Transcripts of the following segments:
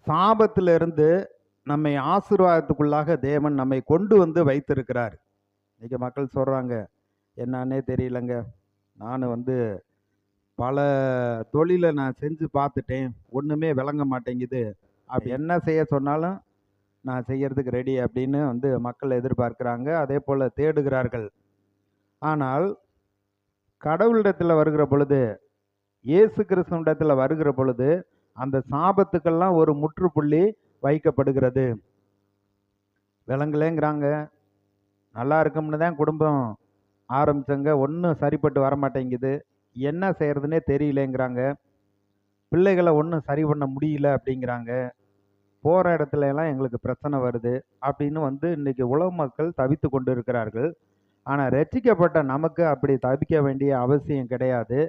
சாபத்திலிருந்து நம்மை ஆசீர்வாதத்துக்குள்ளாக தேவன் நம்மை கொண்டு வந்து வைத்திருக்கிறார். இன்னைக்கு மக்கள் சொல்றாங்க, "என்னான்னே தெரியலங்க. நானு வந்து பல தொழில நான் செஞ்சு பார்த்துட்டேன். ஒண்ணுமே விளங்க மாட்டேங்குது. அப்படி என்ன செய்ய சொன்னாலும் நான் செய்யறதுக்கு ரெடி" அப்படின்னு வந்து மக்கள் எதிர்பார்க்கிறாங்க. அதேபோல தேடுகிறார்கள். ஆனால் கடவுளிடத்துல வருகிற பொழுது, இயேசு கிறிஸ்துவினிடத்துல வருகிற பொழுது, அந்த சாபத்துக்கெல்லாம் ஒரு முற்றுப்புள்ளி வைக்கப்படுகிறது. விளங்கலேங்கிறாங்க. நல்லா இருக்கும்னு தான் குடும்பம் ஆரம்பிச்சங்க. ஒண்ணும் சரிப்பட்டு வரமாட்டேங்குது. என்ன செய்யறதுன்னே தெரியலேங்கிறாங்க. பிள்ளைகள ஒண்ணும் சரி பண்ண முடியல அப்படிங்கிறாங்க. போற இடத்துல எல்லாம் எங்களுக்கு பிரச்சனை வருது அப்படின்னு வந்து இன்னைக்கு உலக மக்கள் தவித்துக் கொண்டு இருக்கிறார்கள். ஆனா ரட்சிக்கப்பட்ட நமக்கு அப்படி தவிக்க வேண்டிய அவசியம் கிடையாது.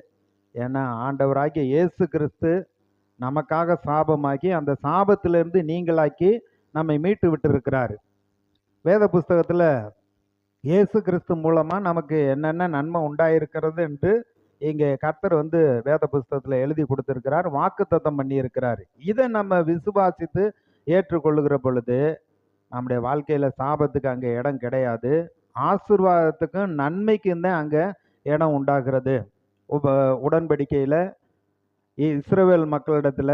ஏன்னா ஆண்டவராகிய இயேசு கிறிஸ்து நமக்காக சாபமாக்கி அந்த சாபத்திலிருந்து நீங்களாக்கி நம்மை மீட்டு விட்டிருக்கிறார். வேத புஸ்தகத்துல இயேசு கிறிஸ்து மூலமா நமக்கு என்னென்ன நன்மை உண்டாயிருக்கிறது என்று இங்கே கர்த்தர் வந்து வேத புஸ்தகத்துல எழுதி கொடுத்திருக்கிறார், வாக்குத்தத்தம் பண்ணி இருக்கிறார். இதை நம்ம விசுவாசித்து ஏற்றுக்கொள்ளுகிற பொழுது நம்முடைய வாழ்க்கையில சாபத்துக்கு அங்க இடம் கிடையாது. ஆசீர்வாதத்துக்கும் நன்மைக்கும் தான் அங்க இடம் உண்டாகிறது. உடன்படிக்கையில இஸ்ரவேல் மக்களிடத்துல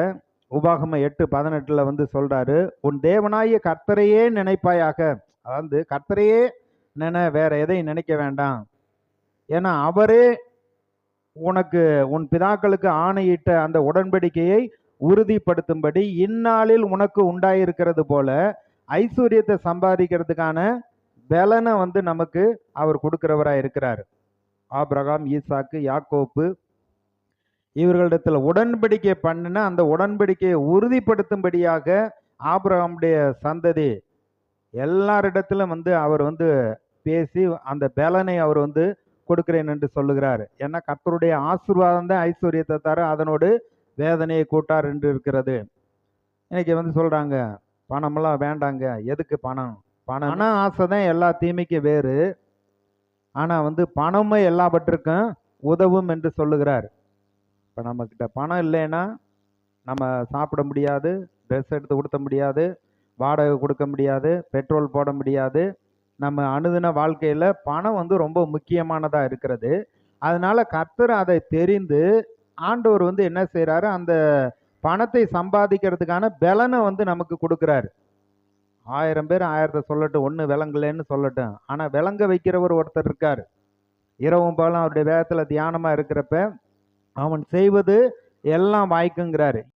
உபாகமம் 8:18 வந்து சொல்றாரு, உன் தேவனாகிய கர்த்தரையே நினைப்பாயாக. அதாவது கர்த்தரையே வேற எதையும் நினைக்க வேண்டாம். ஏன்னா அவரே உனக்கு உன் பிதாக்களுக்கு ஆணையிட்ட அந்த உடன்படிக்கையை உறுதிப்படுத்தும்படி இந்நாளில் உனக்கு உண்டாயிருக்கிறது போல ஐஸ்வர்யத்தை சம்பாதிக்கிறதுக்கான பலனை வந்து நமக்கு அவர் கொடுக்கிறவராய் இருக்கிறார். ஆபிரகாம், ஈசாக்கு, யாக்கோப்பு இவர்களிடத்துல உடன்படிக்கை பண்ணின அந்த உடன்படிக்கையை உறுதிப்படுத்தும்படியாக ஆபிரகாமுடைய சந்ததி எல்லாரிடத்திலும் வந்து அவர் வந்து பேசி அந்த பலனை அவர் வந்து கொடுக்கிறேன் என்று சொல்லுகிறார். ஏன்னா கர்த்தருடைய ஆசீர்வாதம் தான் ஐஸ்வர்யத்தை தர, அதனோடு வேதனையை கூட்டார் என்று இருக்கிறது. இன்னைக்கு வந்து சொல்றாங்க, பணமெல்லாம் வேண்டாங்க, எதுக்கு பணம்? பண ஆசை தான் எல்லா தீமைக்கும் வேறு. ஆனா வந்து பணமும் எல்லாவற்றுக்கும் உதவும் என்று சொல்லுகிறார். இப்போ நம்மக்கிட்ட பணம் இல்லைன்னா நம்ம சாப்பிட முடியாது, ட்ரெஸ் எடுத்து உடுத்த முடியாது, வாடகை கொடுக்க முடியாது, பெட்ரோல் போட முடியாது. நம்ம அனுதின வாழ்க்கையில் பணம் வந்து ரொம்ப முக்கியமானதாக இருக்கிறது. அதனால கர்த்தர் அதை தெரிந்து ஆண்டவர் வந்து என்ன செய்கிறாரு, அந்த பணத்தை சம்பாதிக்கிறதுக்கான பலனை வந்து நமக்கு கொடுக்குறாரு. 1000 பேர் 1000 சொல்லட்டும், ஒன்று விளங்கலைன்னு சொல்லட்டும், ஆனால் விளங்க வைக்கிறவர் ஒருத்தர் இருக்கார். இரவும் பகலும் அவருடைய வேதத்தில் தியானமாக இருக்கிறப்ப அவன் செய்வது எல்லாம் வாய்க்குங்கிறாரு.